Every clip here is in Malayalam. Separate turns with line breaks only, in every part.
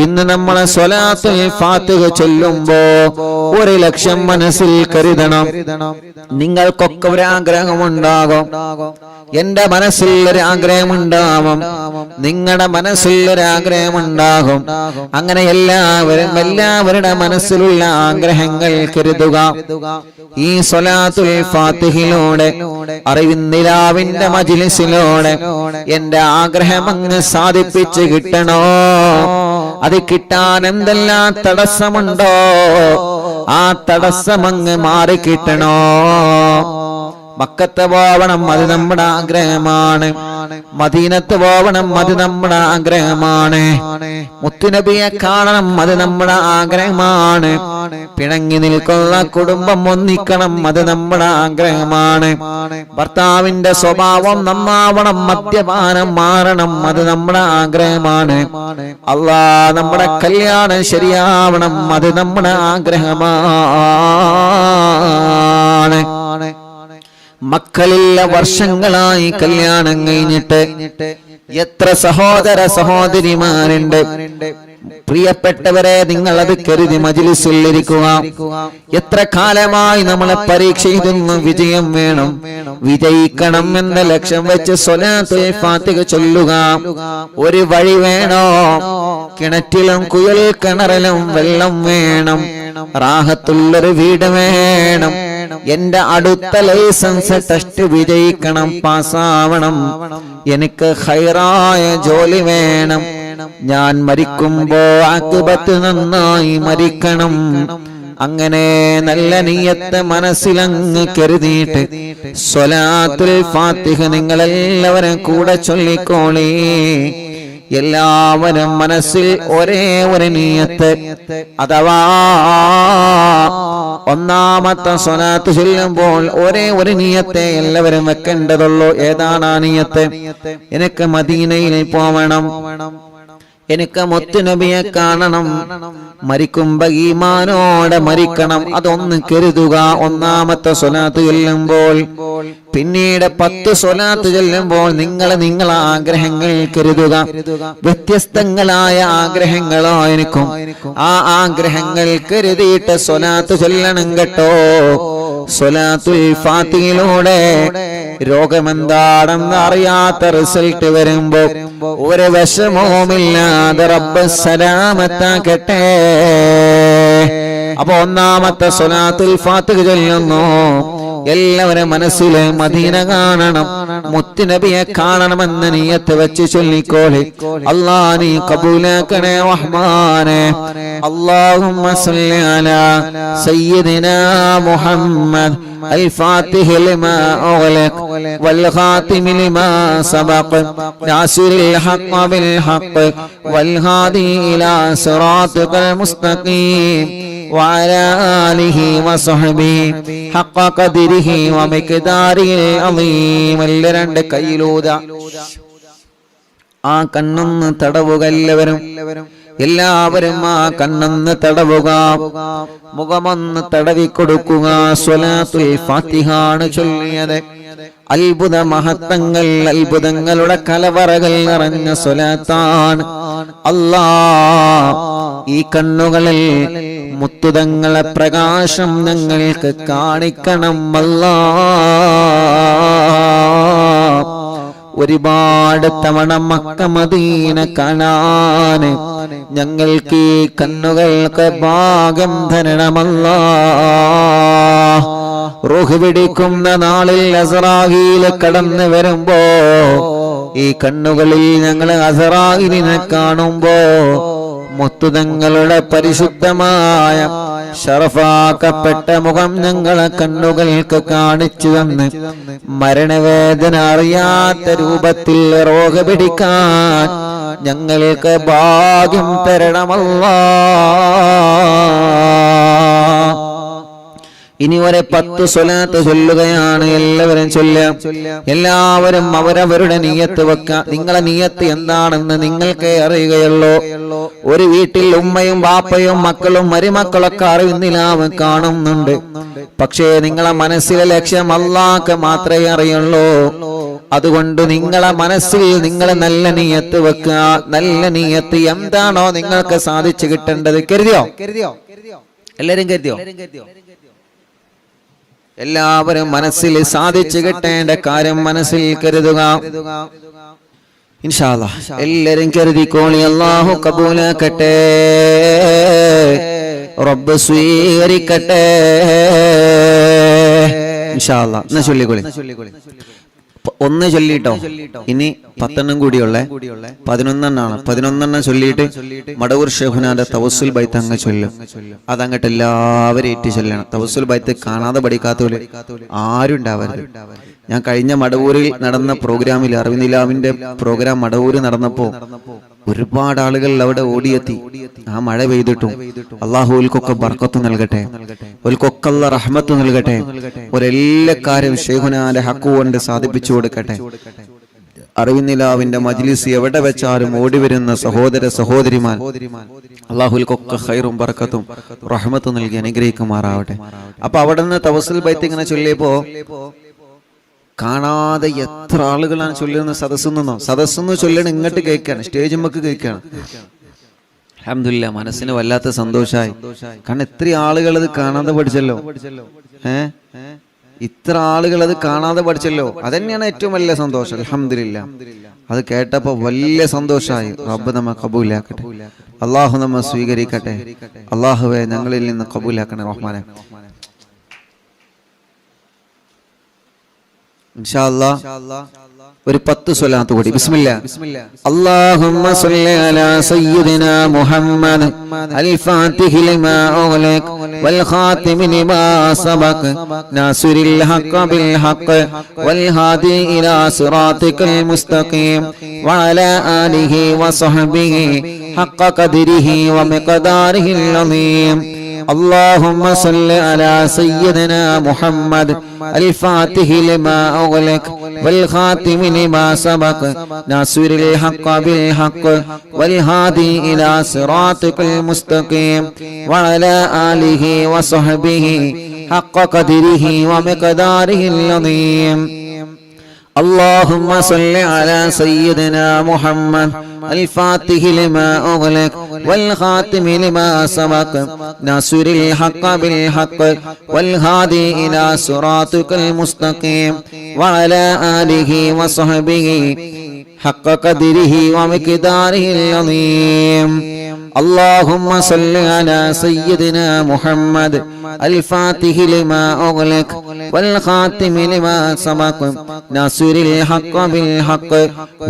ഇന്ന് നമ്മളെ സ്വലാത്തുൽ ഫാത്തിഹ ചൊല്ലുമ്പോ 1,00,000 മനസ്സിൽ കരുതണം. നിങ്ങൾക്കൊക്കെ ഒരു ആഗ്രഹമുണ്ടാകും, എന്റെ മനസ്സിൽ ഒരു ആഗ്രഹമുണ്ടാകും, നിങ്ങളുടെ മനസ്സിൽ ഒരു ആഗ്രഹമുണ്ടാകും. അങ്ങനെ എല്ലാവരുടെ മനസ്സിലുള്ള ആഗ്രഹങ്ങൾ കരുതുക. ഈ സ്വലാത്തുൽ ഫാത്തിഹയിലൂടെ അറിവിന്ദിലാവിന്റെ മജ്ലിസിലൂടെ എന്റെ ആഗ്രഹം അങ്ങ് സാധിപ്പിച്ച് കിട്ടണോ? അത് കിട്ടാൻ എന്തെല്ലാം തടസ്സമുണ്ടോ ആ തടസ്സമങ്ങ് മാറിക്കിട്ടണോ? മക്കത്ത് പോവണം, അത് നമ്മുടെ ആഗ്രഹമാണ്. മദീനത്ത് പോവണം, അത് നമ്മുടെ ആഗ്രഹമാണ്. മുത്തുനബിയെ കാണണം, അത് നമ്മുടെ ആഗ്രഹമാണ്. പിണങ്ങി നിൽക്കുന്ന കുടുംബം ഒന്നിക്കണം, അത് നമ്മുടെ ആഗ്രഹമാണ്. ഭർത്താവിന്റെ സ്വഭാവം നന്നാവണം, മദ്യപാനം മാറണം, അത് നമ്മുടെ ആഗ്രഹമാണ്. അല്ലാഹ് നമ്മുടെ കല്യാണം ശരിയാവണം, അത് നമ്മുടെ ആഗ്രഹമാണ്. മക്കളില്ല വർഷങ്ങളായി കല്യാണം കഴിഞ്ഞിട്ട് എത്ര സഹോദര സഹോദരിമാരുണ്ട്. പ്രിയപ്പെട്ടവരെ, നിങ്ങൾ അത് കരുതി മജ്ലിസിൽ ഇരിക്കുക. എത്ര കാലമായി നമ്മളെ പരീക്ഷ എഴുതുന്നു, വിജയം വേണം, വിജയിക്കണം എന്ന ലക്ഷ്യം വെച്ച് സ്വലാത്തുൽ ഫാത്തിഹ ചൊല്ലുക. ഒരു വഴി വേണോ? കിണറ്റിലും കുഴൽ കിണറിലും വെള്ളം വേണം, റാഹത്തുള്ളൊരു വീട് വേണം, എന്റെ അടുത്ത ലൈസൻസ് ടെസ്റ്റ് വിജയിക്കണം, പാസ്സാവണം, എനിക്ക് ഖൈറായ ജോലി വേണം, ഞാൻ മരിക്കുമ്പോ ആഖിബത്ത് നന്നായി മരിക്കണം. അങ്ങനെ നല്ല നിയ്യത്ത് മനസ്സിലങ്ങ് കരുതിയിട്ട് സ്വലാത്തുൽ ഫാത്തിഹ നിങ്ങളെല്ലാവരും കൂടെ ചൊല്ലിക്കോളി. എല്ലാവരും മനസ്സിൽ ഒരേ ഒരു നിയ്യത്ത്, അഥവാ ഒന്നാമത്തെ സ്വലാത്ത് ചൊല്ലുമ്പോൾ ഒരേ ഒരു നിയ്യത്തെ എല്ലാവരും വെക്കേണ്ടതുള്ളൂ. ഏതാണ് ആ നിയ്യത്ത്? എനിക്ക് മദീനയിൽ പോവണം, എനിക്ക് മുത്തുനബിയെ കാണണം, മരിക്കുമ്പോ ഈമാനോടെ മരിക്കണം, അതൊന്ന് കരുതുക ഒന്നാമത്തെ സ്വലാത്ത് ചൊല്ലുമ്പോൾ. പിന്നീട് 10 സ്വലാത്ത് ചൊല്ലുമ്പോൾ നിങ്ങളെ ആഗ്രഹങ്ങൾ കരുതുക. വ്യത്യസ്തങ്ങളായ ആഗ്രഹങ്ങളായിരിക്കും. ആ ആഗ്രഹങ്ങൾ കരുതിയിട്ട് സ്വലാത്ത് ചൊല്ലണം കേട്ടോ. സ്വലാത്തുൽ ഫാത്തിഹയിലൂടെ രോഗമെന്താണെന്ന് അറിയാത്ത റിസൾട്ട് വരുമ്പോ ഒരു വിഷമവുമില്ലാതെ റബ്ബ് സലാമത്താക്കട്ടെ. അപ്പൊ ഒന്നാമത്തെ സ്വലാത്തുൽ ഫാത്തിഹ ചൊല്ലുന്നു. എല്ലാവരും മനസ്സിലെ മദീന കാണണം, മുത്തുനബിയെ കാണണമെന്ന് നിയ്യത്ത് വെച്ച് ചൊല്ലിക്കോളി. അല്ലാഹ് നീ കബൂലാക്കണേ റഹ്മാനെ. അല്ലാഹുമ്മ സ്വല്ലി അലാ സയ്യിദിനാ മുഹമ്മദ് الفاتح لما أغلق والخاتم لما سبق ناصر الحق بالحق والهادي إلى صراطك المستقيم وعلى آله وصحبه حق قدره ومقداره العظيم. രണ്ട് കൈയിലൂത ആ കണ്ണൊന്ന് തടവുക. എല്ലാവരും ആ കണ്ണൊന്ന് തടവുക, മുഖമൊന്ന് തടവിക്കൊടുക്കുക. സ്വലാത്തുൽ ഫാത്തിഹാണ് ചൊല്ലിയത്. അത്ഭുത മഹത്വങ്ങൾ, അത്ഭുതങ്ങളുടെ കലവറകൾ നിറഞ്ഞ സ്വലാത്താണ്. അല്ലാഹ് ഈ കണ്ണുകളിൽ മുത്തുതങ്ങളെ പ്രകാശം ഞങ്ങൾക്ക് കാണിക്കണം. അല്ലാഹ് ഒരുപാട് തവണ മക്ക മദീന കാണാന് ഞങ്ങൾക്ക് ഈ കണ്ണുകൾക്ക് ഭാഗ്യം തരണമല്ലാഹ്. റൂഹ് പിടിക്കുന്ന നാളിൽ അസ്റായീൽ കടന്നു വരുമ്പോ ഈ കണ്ണുകളിൽ ഞങ്ങൾ അസ്റായീലിനെ കാണുമ്പോ മുത്തുതങ്ങളുടെ പരിശുദ്ധമായ ശറഫാക്കപ്പെട്ട മുഖം ഞങ്ങളെ കണ്ണുകൾക്ക് കാണിച്ചു തന്ന് മരണവേദന അറിയാത്ത രൂപത്തിൽ റോഗ് പിടിക്കാൻ ഞങ്ങൾക്ക് ഭാഗ്യം തരണമല്ലാഹ്. ഇനി ഒരു 10 സ്വലാത്ത് ചൊല്ലുകയാണ്. എല്ലാവരും ചൊല്ലാം. എല്ലാവരും അവരവരുടെ നിയ്യത്ത് വെക്കുക. നിങ്ങളെ നിയ്യത്ത് എന്താണെന്ന് നിങ്ങൾക്കേ അറിയുകയുള്ളൂ. ഒരു വീട്ടിൽ ഉമ്മയും ബാപ്പയും മക്കളും മരുമക്കളൊക്കെ അറിയുന്നില്ലാവ് കാണുന്നുണ്ട്. പക്ഷേ നിങ്ങളെ മനസ്സിലെ ലക്ഷ്യം അല്ലാഹ്ക്ക് മാത്രമേ അറിയുള്ളൂ. അതുകൊണ്ട് നിങ്ങളെ മനസ്സിൽ നിങ്ങൾ നല്ല നിയ്യത്ത് വെക്കുക. നല്ല നിയ്യത്ത് എന്താണോ നിങ്ങൾക്ക് സാധിച്ചു കിട്ടേണ്ടത് കരുതിയോ? എല്ലാരും കരുതിയോ? എല്ലാവരും മനസ്സിൽ സാധിച്ചു കിട്ടേണ്ട കാര്യം മനസ്സിൽ കരുതുക. ഇൻഷാ അല്ലാഹ് എല്ലാരും കരുതിക്കോളി. അല്ലാഹു കബൂലാക്കട്ടെ, റബ്ബ് സ്വീകരിക്കട്ടെ. ഇൻഷാ അല്ലാഹ് എന്നാ ചൊല്ലിക്കോളി. ഒന്ന് ചൊല്ലിട്ടോ. ഇനി 10 കൂടിയുള്ളേ, 11 11 ചൊല്ലിയിട്ട് മടവൂർ ഷെഹുനാന്റെ തവസ്സുൽ ബൈത്ത് അങ്ങ് ചൊല്ലും. അതങ്ങട്ട് എല്ലാവരും ഏറ്റി ചൊല്ലണം. തവസ്സുൽ ബൈത്ത് കാണാതെ പഠിക്കാത്തവര് ആരും ഉണ്ടാവരുത്. ഞാൻ കഴിഞ്ഞ മടവൂരിൽ നടന്ന പ്രോഗ്രാമിൽ, അറിവിനിലാവിന്റെ പ്രോഗ്രാം മടവൂര് നടന്നപ്പോ ഒരുപാട് ആളുകൾ അവിടെ ഓടിയെത്തി. ആ മഴ പെയ്തിട്ടും അള്ളാഹു ഓൽക്കൊക്കെ ബർക്കത്ത് നൽകട്ടെ, ഓൽക്കൊക്കെ അല്ലാഹ് റഹ്മത്ത് നൽകട്ടെ. ഒരെല്ലാ കാര്യം ഷെയ്ഖുനാന്റെ ഹക്ക് കൊണ്ട് സാധിപ്പിച്ചു കൊടുക്കട്ടെ. അറിവിനിലാവിന്റെ മജ്ലിസ് എവിടെ വെച്ചാലും ഓടി വരുന്ന സഹോദര സഹോദരിമാർ അള്ളാഹുൽക്കൊക്കെ ഖൈറും ബർക്കത്തും റഹ്മത്തും നൽകി അനുഗ്രഹിക്കുമാറാവട്ടെ. അപ്പൊ അവിടെ നിന്ന് തവസ്സുൽ ബൈത്ത് ഇങ്ങനെ ചൊല്ലിയപ്പോ കാണാതെ എത്ര ആളുകളാണ് ചൊല്ലുന്ന സദസ്സെന്ന് ചൊല്ലണം. ഇങ്ങോട്ട് കേൾക്കാണ്, സ്റ്റേജുമ്മക്ക് കേൾക്കാണ്. അൽഹംദുലില്ലാ, മനസ്സിന് വല്ലാത്ത സന്തോഷമായി. കാരണം ഇത്ര ആളുകൾ അത് കാണാതെ പഠിച്ചല്ലോ. ഇത്ര ആളുകൾ അത് കാണാതെ പഠിച്ചല്ലോ. അതന്നെയാണ് ഏറ്റവും വലിയ സന്തോഷം. അൽഹംദുലില്ലാ, അത് കേട്ടപ്പോ വലിയ സന്തോഷമായി. റബ്ബ് നമ്മെ കബൂലാക്കട്ടെ, അള്ളാഹു നമ്മെ സ്വീകരിക്കട്ടെ. അള്ളാഹുവെ ഞങ്ങളിൽ നിന്ന് കബൂലാക്കണേ റഹ്മാനെ. ഇൻഷാ അല്ലാഹ് ഒരു 10 സ്വലാത്ത് കൂടി. ബിസ്മില്ലാ. അല്ലാഹുമ്മ സ്വല്ലി അലാ സയ്യിദിനാ മുഹമ്മദ് അൽ ഫാത്തിഹി ലിമാ ഉഗ്ലിഖ വൽ ഖാതിമി ലിമാ സബഖ നാസിറിൽ ഹഖ് ബിൽ ഹഖ് വൽ ഹാദി ഇലാ സിറാതികൽ മുസ്തഖീം വഅലാ ആലിഹി വസഹ്ബിഹി ഹഖ് ഖദ്രിഹി വമിഖ്ദാരിഹിൽ അളീം. اللهم صل على سيدنا محمد الفاتح لما أغلق والخاتم لما سبق ناصر الحق بالحق والهادي إلى صراطك المستقيم وعلى آله وصحبه حق قدره ومقداره العظيم. اللهم صل على سيدنا محمد الفاتح لما أغلق والخاتم لما سبق ناصر الحق بالحق والهادي إلى صراطك المستقيم وعلى آله وصحبه حق قدره ومقداره العظيم. اللهم صل على سيدنا محمد الفاتح لما أغلق والخاتم لما سبق ناصر الحق بالحق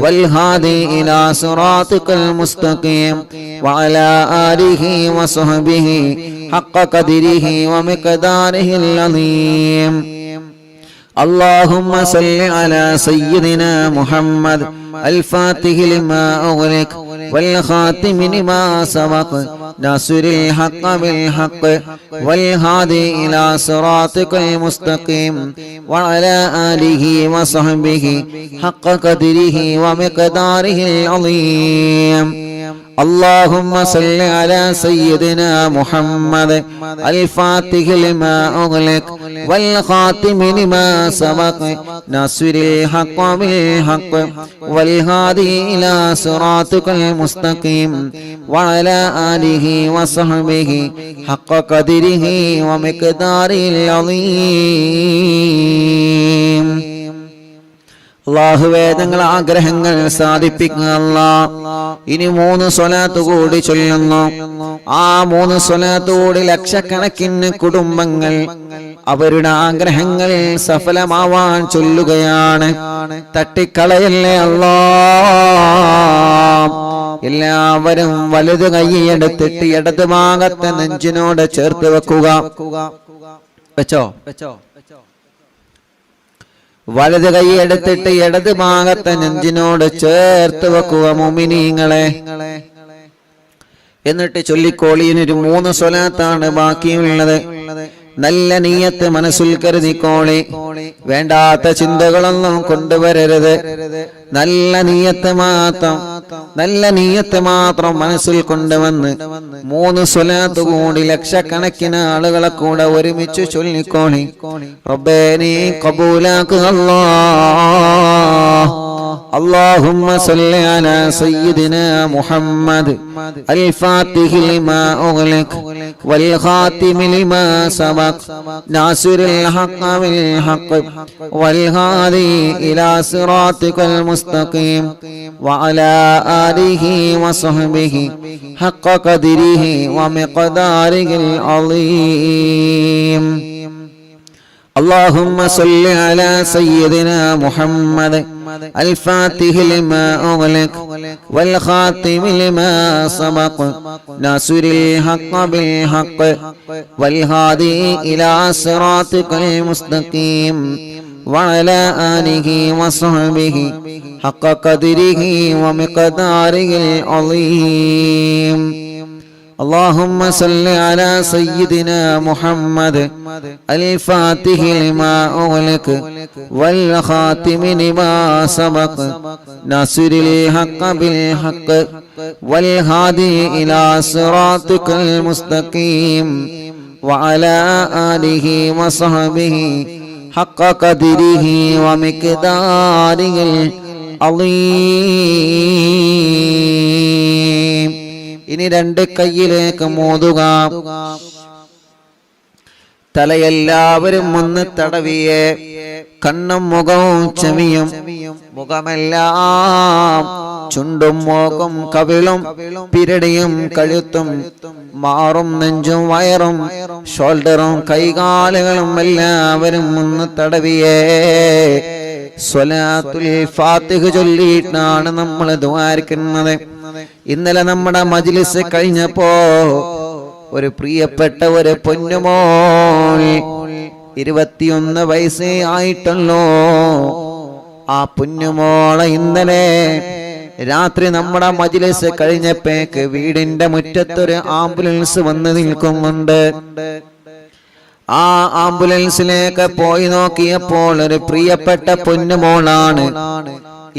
والهادي إلى صراطك المستقيم وعلى آله وصحبه حق قدره ومقداره العظيم. اللهم صل على سيدنا محمد الفاتح لما أغلق والخاتم لما سبق ناصر الحق بالحق والهادي إلى صراطك المستقيم وعلى آله وصحبه حق قدره ومقداره العظيم. اللهم صل على سيدنا محمد الفاتح لما أغلق والخاتم لما سبق ناصر الحق بالحق والهادي إلى صراطك المستقيم وعلى آله وصحبه حق قدره ومقداره العظيم. അല്ലാഹുവേ ഞങ്ങളുടെ ആഗ്രഹങ്ങൾ സാധിപ്പിക്കുക അല്ലാഹ്. ഇനി 3 സ്വലാത്ത് കൂടി ചൊല്ലുന്നു. ആ 3 സ്വലാത്ത് കൂടി ലക്ഷക്കണക്കിന് കുടുംബങ്ങൾ അവരുടെ ആഗ്രഹങ്ങൾ സഫലമാവാൻ ചൊല്ലുകയാണ്. തട്ടിക്കളയല്ലേ അല്ലാഹ്. എല്ലാവരും വലത് കൈയെടുത്തിട്ട് ഇടത് ഭാഗത്തെ നെഞ്ചിനോട് ചേർത്ത് വെക്കുക. വെച്ചോ? വലത് കൈ എടുത്തിട്ട് ഇടത് ഭാഗത്തെ നെഞ്ചിനോട് ചേർത്ത് വെക്കുക മുഅ്മിനീങ്ങളെ. എന്നിട്ട് ചൊല്ലിക്കോളിയിനൊരു 3 സ്വലാത്താണ് ബാക്കിയുള്ളത്. നല്ല നീയത്ത് മനസ്സിൽ കരുതിക്കോളി. വേണ്ടാത്ത ചിന്തകളൊന്നും കൊണ്ടുവരരുത്. നല്ല നീയത്ത് മാത്രം മനസ്സിൽ കൊണ്ടുവന്ന് 3 സ്വലാത്ത് കൂടി ലക്ഷക്കണക്കിന് ആളുകളെ കൂടെ ഒരുമിച്ച് ചൊല്ലിക്കോളി. റബ്ബേ നീ ഖബൂലാക്കുക അല്ലാഹ്. اللهم صل على سيدنا محمد الفاتح لما أغلق والخاتم لما سبق ناصر الحق بالحق والهادي إلى صراطك المستقيم وعلى آله وصحبه حق قدره ومقداره العظيم. اللهم صل على سيدنا محمد الفاتح لما أغلق والخاتم لما سبق ناصر الحق بالحق والهادي إلى صراطك المستقيم وعلى آله وصحبه حق قدره ومقداره العظيم. اللهم صل على سيدنا محمد الفاتح لما أغلق والخاتم لما سبق ناصر الحق بالحق والهادي إلى صراطك المستقيم وعلى آله وصحبه حق قدره ومقداره العظيم. ഇനി 2 കൈയിലേക്ക് മോതുക. തലയെല്ലാവരും ഒന്ന് തടവിയേ. കണ്ണും മുഖവും ചെവിയും മുഖമെല്ലാം ചുണ്ടും മൂക്കും കവിളും പിരടിയും കഴുത്തും മാറും നെഞ്ചും വയറും ഷോൾഡറും കൈകാലുകളും എല്ലാവരും ഒന്ന് തടവിയേ. സ്വലാത്തുൽ ഫാത്തിഹ് ചൊല്ലിയിട്ടാണ് നമ്മൾ ദുആരിക്കുന്നത്. ഇന്നലെ നമ്മുടെ മജ്ലിസ് കഴിഞ്ഞപ്പോ ഒരു പ്രിയപ്പെട്ട ഒരു പൊന്നുമോൾ 21 വയസ്സേ ആയിട്ടുള്ളൂ. ആ പൊന്നുമോളെ ഇന്നലെ രാത്രി നമ്മുടെ മജ്ലിസ് കഴിഞ്ഞപ്പോഴേക്ക് വീടിന്റെ മുറ്റത്തൊരു ആംബുലൻസ് വന്ന് നിൽക്കുന്നുണ്ട്. ആ ആംബുലൻസിലേക്ക് പോയി നോക്കിയപ്പോൾ ഒരു പ്രിയപ്പെട്ട പൊന്നുമോളാണ്.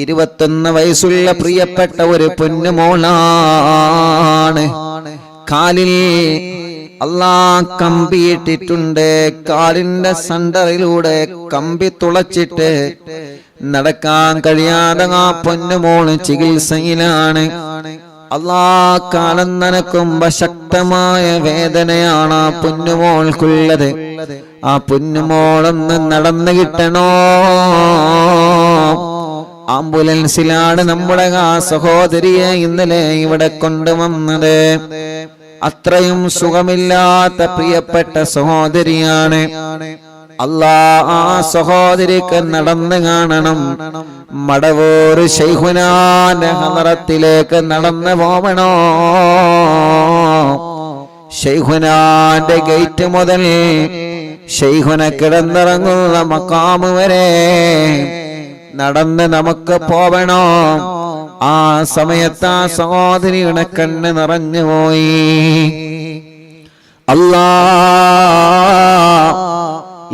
21 വയസ്സുള്ള പ്രിയപ്പെട്ട ഒരു പൊന്നുമോളാണ്. കാലിൽ അല്ലാഹ് കമ്പിയിട്ടിട്ടുണ്ട്. കാലിന്റെ സെന്ററിലൂടെ കമ്പി തുളച്ചിട്ട് നടക്കാൻ കഴിയാതെ ആ പൊന്നുമോള് ചികിത്സയിലാണ്. അല്ലാഹ് കാലം നനക്കുമ്പോ ശക്തമായ വേദനയാണ് ആ പൊന്നുമോൾക്കുള്ളത്. ആ പൊന്നുമോളൊന്ന് നടന്നു കിട്ടണോ. ആംബുലൻസിലാണ് നമ്മുടെ ആ സഹോദരിയെ ഇന്നലെ ഇവിടെ കൊണ്ടുവന്നത്. അത്രയും സുഖമില്ലാത്ത പ്രിയപ്പെട്ട സഹോദരിയാണ്. അല്ലാഹ് ആ സഹോദരിക്ക് നടന്നു കാണണം. മടവൂർ ശൈഖുനാന്റെ ഹളറത്തിലേക്ക് നടന്നു പോവണോ. ശൈഖുനാന്റെ ഗേറ്റ് മുതൽ ശൈഖുന കിടന്നിറങ്ങുന്ന മഖാമ് വരെ നടന്ന് നമുക്ക് പോവണോ. ആ സമയത്ത് ആ സഹോദരിയുടെ കണ്ണ് നിറഞ്ഞുപോയി. അല്ലാഹ്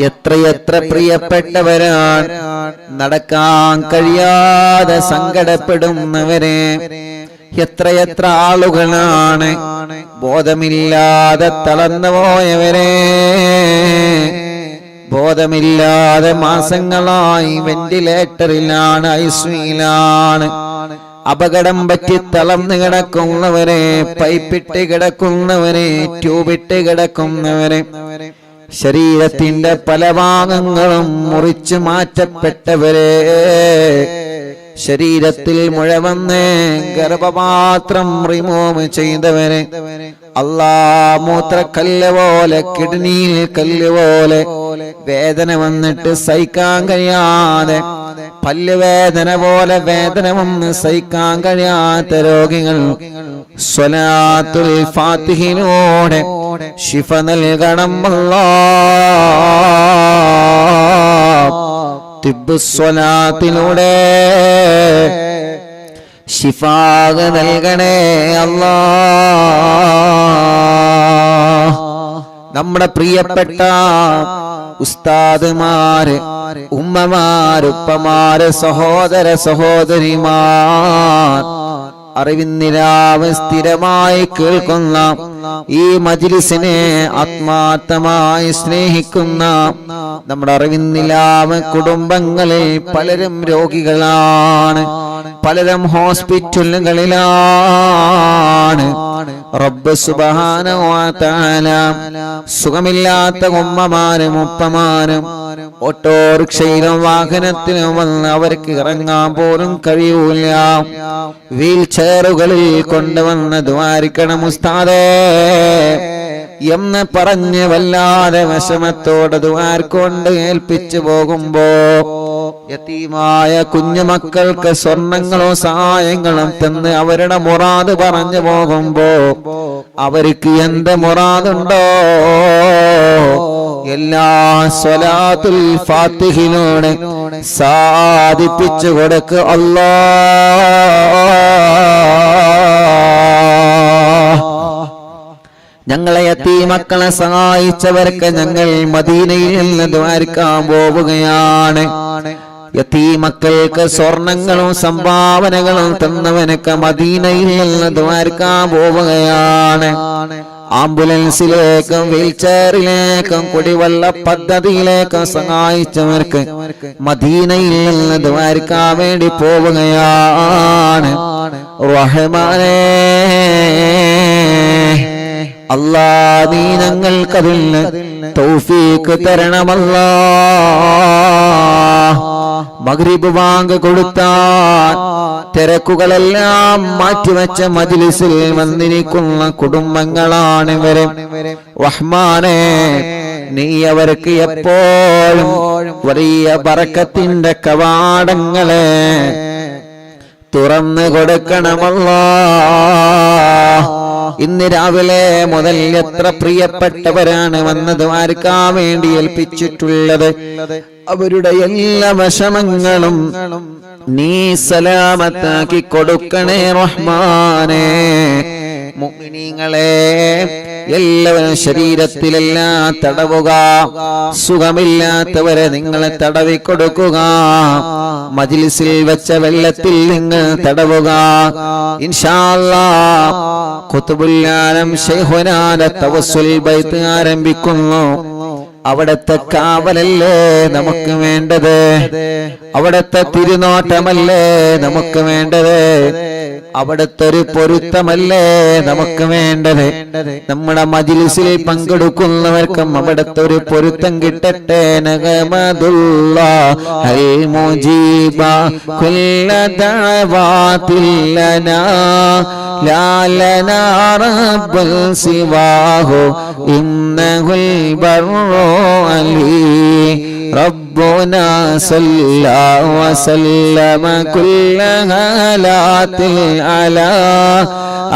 എത്രയെത്ര പ്രിയപ്പെട്ടവരാണ് നടക്കാൻ കഴിയാതെ സങ്കടപ്പെടുന്നവരെ. എത്രയെത്ര ആളുകളാണ് ബോധമില്ലാതെ തളർന്നു പോയവരെ. ബോധമില്ലാതെ മാസങ്ങളായി വെന്റിലേറ്ററിലാണ്, ഐസിയുലാണ്. അപകടം പറ്റി തളർന്നു കിടക്കുന്നവരെ, പൈപ്പിട്ട് കിടക്കുന്നവരെ, ട്യൂബിട്ട് കിടക്കുന്നവരെ, ശരീരത്തിന്റെ പല ഭാഗങ്ങളും മുറിച്ചു മാറ്റപ്പെട്ടവരെ, ശരീരത്തിൽ മുഴ വന്ന് ഗർഭപാത്രം റിമൂവ് ചെയ്തവരെ, അല്ലാഹ് മൂത്രക്കല്ല് പോലെ, കിഡ്നിയിൽ കല്ല് പോലെ വേദന വന്നിട്ട് സഹിക്കാൻ കഴിയാതെ, പല്ലുവേദന പോലെ വേദന വന്ന് സഹിക്കാൻ കഴിയാത്ത രോഗികൾ സ്വലാത്തുൽ ഫാത്തിഹിലൂടെ ശിഫ നൽകണം അല്ലാഹ്. തിബ്ബു സ്വലാത്തിലൂടെ ശിഫാ നൽകണേ അല്ലാഹ്. നമ്മുടെ പ്രിയപ്പെട്ട ഉസ്താദുമാര്, ഉമ്മമാര്, ഉപ്പമാര്, സഹോദര സഹോദരിമാർ, അറിവിന്നിലാവ് സ്ഥിരമായി കേൾക്കുന്ന ഈ മജ്ലിസിനെ ആത്മാർത്ഥമായി സ്നേഹിക്കുന്ന നമ്മുടെ അറിവിന്നിലാവ് കുടുംബങ്ങളിൽ പലരും രോഗികളാണ്, പലരും ഹോസ്പിറ്റലുകളിലാണ്. റബ്ബ് സുബ്ഹാനഹു വ തആല സുഖമില്ലാത്ത ഉമ്മമാരും ഉപ്പമാരും ഓട്ടോറിക്ഷയിലും വാഹനത്തിലും വന്ന് അവർക്ക് ഇറങ്ങാൻ പോലും കഴിയൂല, വീൽ ചെയറുകളിൽ കൊണ്ടുവന്ന് ദ്വാരിക്കണം ഉസ്താദേ എന്ന് പറഞ്ഞ് വല്ലാതെ വിഷമത്തോടെ ദ്വാർക്കൊണ്ട് ഏൽപ്പിച്ചു പോകുമ്പോ യതീമായ കുഞ്ഞുമക്കൾക്ക് സ്വർണങ്ങളോ സഹായങ്ങളും തന്ന് അവരുടെ മുറാദ് പറഞ്ഞു പോകുമ്പോ അവർക്ക് എന്ത് മുറാദുണ്ടോ എല്ലാ സ്വലാത്തുൽ ഫാത്തിഹിനോട് സാധിപ്പിച്ചു കൊടുക്ക് അല്ലാഹ്. ഞങ്ങളെ യതീമക്കളെ സഹായിച്ചവർക്ക് ഞങ്ങൾ മദീനയിൽ നിന്ന് ദ്വാരക്കാൻ പോവുകയാണ്. യതീമക്കൾക്ക് സ്വർണങ്ങളും സംഭാവനകളും തന്നവനൊക്കെ മദീനയിൽ നിന്ന് ദ്വാരക്കാൻ പോവുകയാണ്. ആംബുലൻസിലേക്കും വീൽചെയറിലേക്കും കുടിവെള്ള പദ്ധതിയിലേക്കും സഹായിച്ചവർക്ക് മദീനയിൽ നിന്ന് ദ്വാരക്കാൻ വേണ്ടി പോവുകയാണ്. റഹ്മാനേ അല്ലാ, നീ ഞങ്ങൾക്കതിന് തൗഫീഖ് തരണമല്ലാ. മഗ്രിബ് ബാങ്ക് കൊടുത്താൽ തിരക്കുകളെല്ലാം മാറ്റിവെച്ച മജ്ലിസിൽ വന്നിരിക്കുന്ന കുടുംബങ്ങളാണ് ഇവര്. റഹ്മാനേ, നീ അവർക്ക് എപ്പോഴും വലിയ ബറക്കത്തിന്റെ കവാടങ്ങളെ തുറന്നു കൊടുക്കണമല്ലാ. ഇന്ന് രാവിലെ മുതൽ എത്ര പ്രിയപ്പെട്ടവരാണ് വന്നത് ദ്വാരക്കാൻ വേണ്ടി ഏൽപ്പിച്ചിട്ടുള്ളത്. അവരുടെ എല്ലാ വിഷമങ്ങളും നീ സലാമത്താക്കി കൊടുക്കണേ റഹ്മാനേ. മുഅ്മിനീങ്ങളെ എല്ലാവരും ശരീരത്തിലെല്ലാം തടവുക, സുഖമില്ലാത്തവരെ നിങ്ങളെ തടവി കൊടുക്കുക, മജ്ലിസിൽ വെച്ച വെള്ളത്തിൽ നിങ്ങൾ തടവുക. ഇൻഷാ അല്ലാഹ് ഖുത്ബുൽ ആലം ശൈഖുനാന്റെ തവസ്സുൽ ബൈത്ത് ആരംഭിക്കുന്നു. അവിടത്തെ കാവലല്ലേ നമുക്ക് വേണ്ടത്, അവിടത്തെ തിരുനോട്ടമല്ലേ നമുക്ക് വേണ്ടത്, അവിടത്തെ ഒരു പൊരുത്തമല്ലേ നമുക്ക് വേണ്ടത്. നമ്മുടെ മജ്ലിസിൽ പങ്കെടുക്കുന്നവർക്കും അവിടത്തെ ഒരു പൊരുത്തം കിട്ടട്ടെ. നഗമദുല്ലാഹൽ മുജീബ കുല്ല ദഅവാതിൽ ലനാ ലാ ലനാ റബ്ബുൽ സിവാഹു ഇന്നഹുൽ ബർറു അലി ربنا صلى وسلم كل هالات على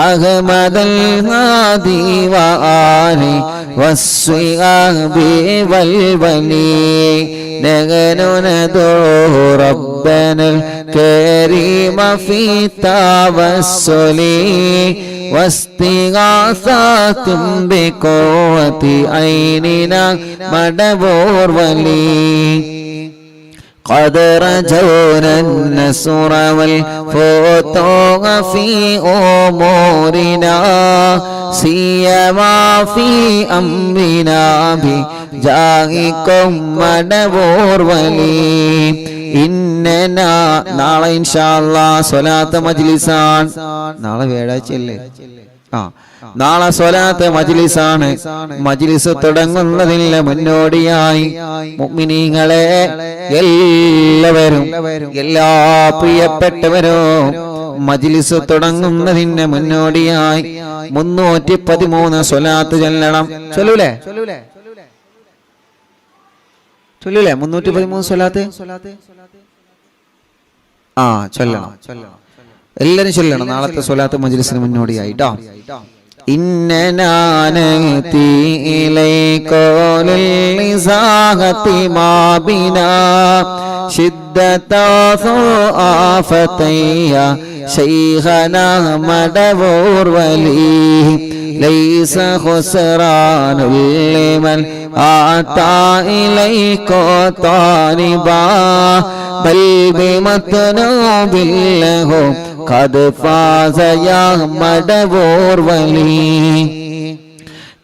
أحمد الهادي وآله والصحاب والبني نحن ندعو ربنا الكريم في التوسل واستغاثة بقوة عيننا مدبور ولي قد رجونا النصر والفتوح في أمورنا سيما في أمرنا بجاهكم مدبور ولي ഇന്നനാ നാളെ ഇൻഷാ അല്ലാഹ് സ്വലാത്ത് മജ്ലിസാണ്. നാളെ വ്യാഴാഴ്ചയല്ലേ? നാളെ സ്വലാത്ത് മജ്ലിസാണ്. മജ്ലിസ് തുടങ്ങുന്നതിന് മുന്നോടിയായി മുഅ്മിനീങ്ങളെ എല്ലാവരും, എല്ലാ പ്രിയപ്പെട്ടവരും മജ്ലിസ് തുടങ്ങുന്നതിന് മുന്നോടിയായി 313 സ്വലാത്ത് ചൊല്ലണം. ചൊല്ലൂലേ? 313 സ്വലാത്ത് ചൊല്ലണം. എല്ലാരും ചൊല്ലണം നാളത്തെ സ്വലാത്ത് മജ്ലിസിന് മുന്നോടിയായിട്ടോ. ഇന്നനാനതി ഇലൈകോലിൽ ലിസാഹതി മാബിനാ ശിദ്ദത ആഫതയ്യ شيخنا مدبور ولي ليس خسران لمن أتى إليك طالبا بل بمطلوب له قد فاز يا مدبور ولي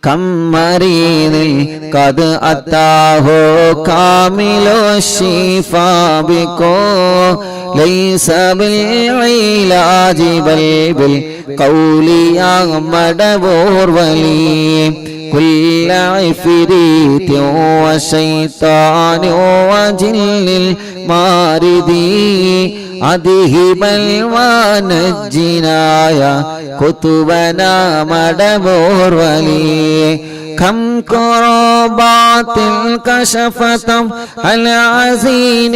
كم مريض قد أتاه كامل الشفاء بكو ليس بالعلاج بل بالقول يا مدبور ولي كل عفريت وشيطان وجن الماردي أذهبا ونجنا يا كتبنا مدبور ولي كم كربات كشفت العزين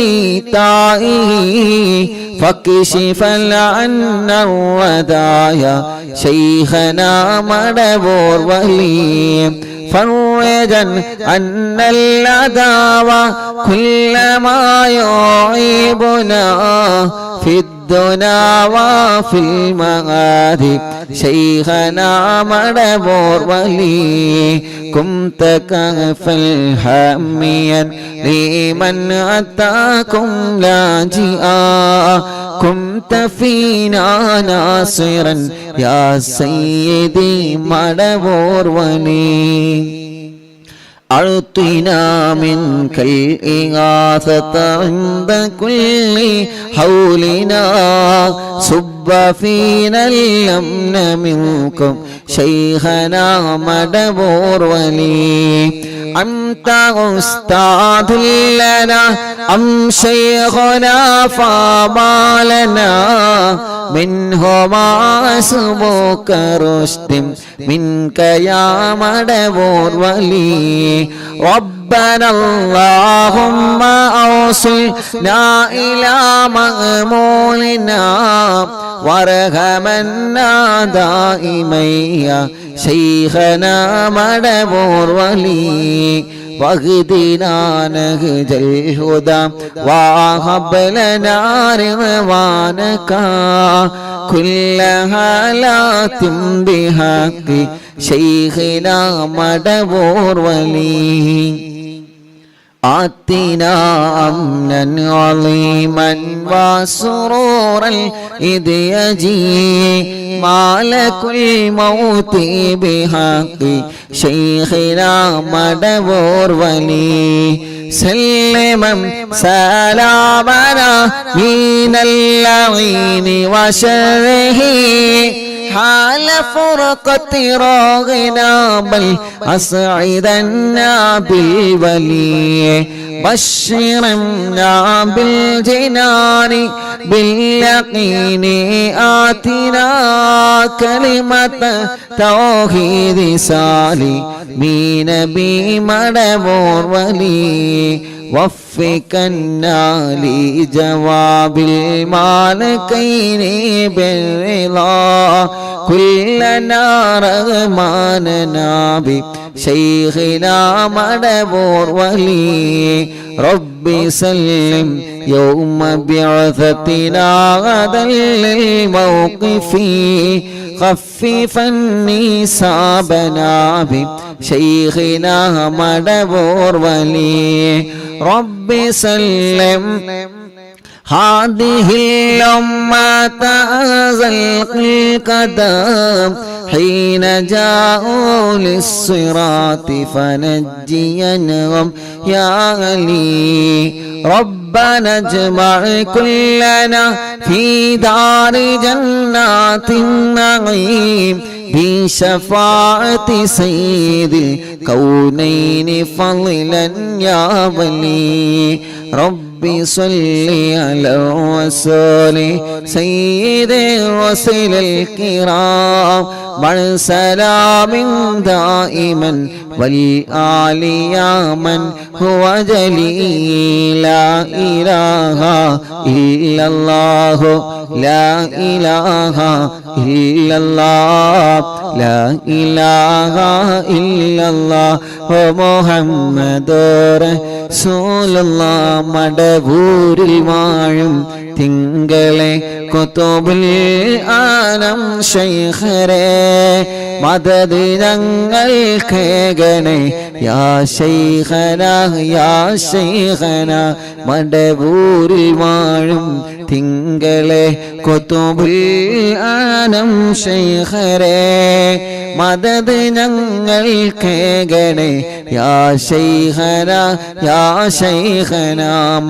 طائه فكشف عنا الودايا شيخنا مدبور ولي فرجا أن العداوة كل ما يعيبنا في الدنا وفي المعاد شيخنا مدبور ولي كنت كفا حاميا لمن أتاكم لاجئا كنت فينا ناصرا يا سيدي مدبور ولي أعطنا منك الإغاثة عند كل حولنا صب فينا الأمن منكم شيخنا مدبور ولي أنت أستاذ لنا أم شيخنا فما لنا منهما اسمك رشد منك يا مدبور ولي ربنا اللهم أوصلنا إلى مأمولنا وارحمنا دائما يا شيخنا مدبور ولي واهدنا نهج الهدى وهب لنا رضوانك كل حالات بحق شيخنا مدبور ولي آتنا أمنا عظيما وسرورا إذ يجي مالك الموت بحق شيخنا مدبور ولي سلما سلامنا من اللعين وشره حال فرقة راغنا بل أسعدنا بالولي بشرنا بالجنان باليقين آتنا كلمة توحيد سالمين بمدبور ولي وفقنا لجواب المالكين بالرضا كلنا رغماننا بشيخنا مدبور ولي رب سلم يوم بعثتنا غدا للموقف خففا نسابنا بشيخنا مدبور ولي رب سلم هذه الأمة أزلق القدم حين جاءوا للصراط فنجينهم يا علي ربنا اجمع كلنا في دار جنات النعيم بشفاعة سيد الكونين فضلا يا ولي رب صل على رسول سيد الرسل الكرام والسلام دائما والآل يا من هو جليل لا إله إلا الله لا إله إلا الله لا إله إلا الله محمد رسول الله മടവൂരിൽ വാഴും തിങ്കളെ കുതുബുൽ ആലം ശൈഖരേ മദദ് ഞങ്ങൾക്ക് ഗണേ യാ ശൈഖന യാ ശൈഖന മടവൂരിൽ വാഴും തിങ്കളെ കുതുബുൽ ആലം ശൈഖരേ മദദ് ഞങ്ങൾക്ക് ഗണേ യാ ശൈഖന യാ ശൈഖന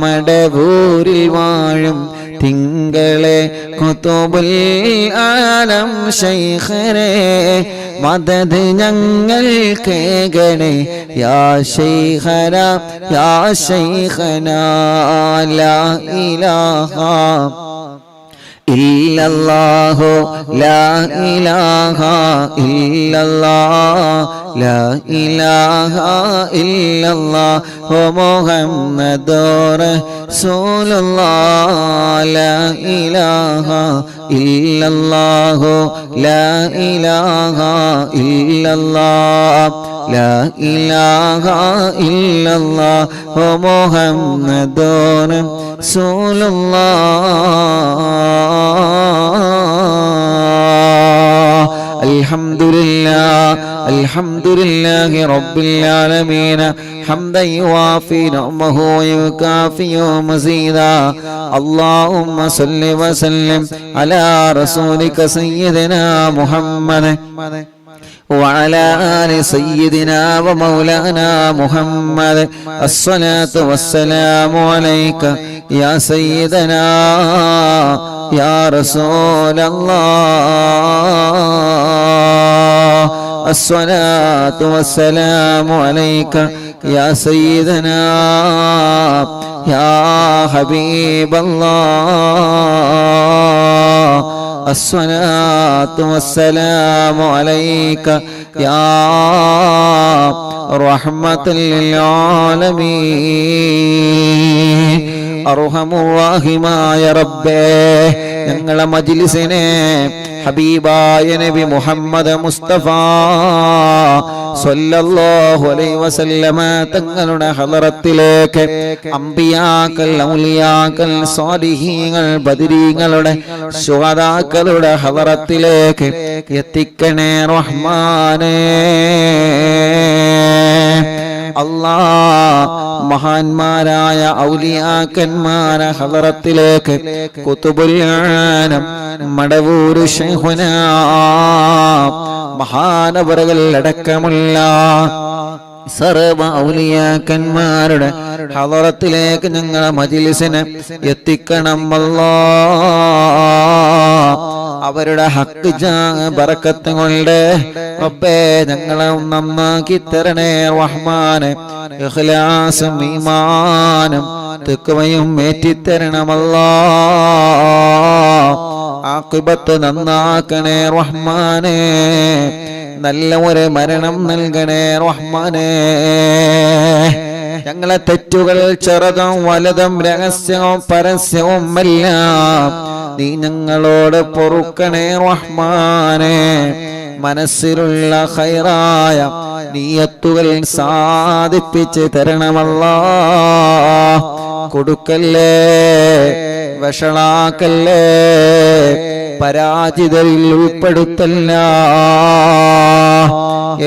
മടവൂരിൽ വാഴും തിങ്കളെ കുതുബുൽ ആലം ശൈഖരേ മദദ് ഞങ്ങൾക്ക് ഗണേ യാ ശൈഖന യാ ശൈഖന ലാ ഇലാഹ ഇല്ലല്ലാഹു ലാ ഇലാഹ ഇല്ലല്ലാഹ് ലാ ഇലാഹ ഇല്ലല്ലാഹു മുഹമ്മദുർ റസൂലുള്ളാഹ് ലാ ഇലാഹ ഇല്ലല്ലാഹു ലാ ഇലാഹ ഇല്ലല്ലാഹ് ലാ ഇലാഹ ഇല്ലല്ലാഹു മുഹമ്മദുർ റസൂലുള്ളാഹ് الحمد لله رب العالمين حمدا يوافي نعمه ويكافئ مزيدا اللهم صل وسلم على رسولك سيدنا محمد وعلى آل سيدنا ومولانا محمد الصلاة والسلام عليك يا سيدنا يا رسول الله الصلاة والسلام عليك يا سيدنا يا حبيب الله الصلاة والسلام عليك يا رحمة للعالمين അർഹമുറാഹിമായ റബ്ബേ ഞങ്ങളെ മജ്ലിസിനെ ഹബീബായ നബി മുഹമ്മദ് മുസ്തഫ സ്വല്ലല്ലാഹു അലൈഹി വസല്ലമ തങ്ങളുടെ ഹളറത്തിലേക്ക് അംബിയാക്കൾ ഔലിയാക്കൾ സ്വാലിഹീങ്ങൾ ബദരീങ്ങളുടെ ശുഹദാക്കളുടെ ഹളറത്തിലേക്ക് എത്തിക്കണേ റഹ്മാനേ അല്ലാഹ് മഹാന്മാരായ ഔലിയാക്കന്മാരെ ഹളറത്തിലേക്ക് കുതുബുൽ ആലം മടവൂര് ശൈഖുനാ മഹാനവറുകൾ അടക്കമുള്ള സർവ ഔലിയാക്കന്മാരുടെ ഹളറത്തിലേക്ക് ഞങ്ങളെ മജ്ലിസിനെ എത്തിക്കണം അല്ലാഹ് അവരുടെ ഹക്ക് ബറക്കത്ത് കൊണ്ട് റബ്ബേ ഞങ്ങളെ നന്നാക്കി തരണേ റഹ്മാനെ ഇഖ്ലാസും ഈമാനും തഖ്വയും ഏറ്റിത്തരണം അല്ലാഹ് ആഖിബത്ത് നന്നാക്കണേ റഹ്മാനെ നല്ല ഒരു മരണം നൽകണേ റഹ്മാനെ ഞങ്ങളെ തെറ്റുകൾ ചെറുതും വലുതും രഹസ്യവും പരസ്യവും എല്ലാം നീ ഞങ്ങളോട് പൊറുക്കണേ റഹ്മാനെ മനസ്സിലുള്ള ഖൈറായ നിയത്തുകൾ സാധിപ്പിച്ച് തരണമല്ലാഹ് കൊടുക്കല്ലേ വഷളാക്കല്ലേ പരാജിതരിൽ ഉൾപ്പെടുത്തല്ല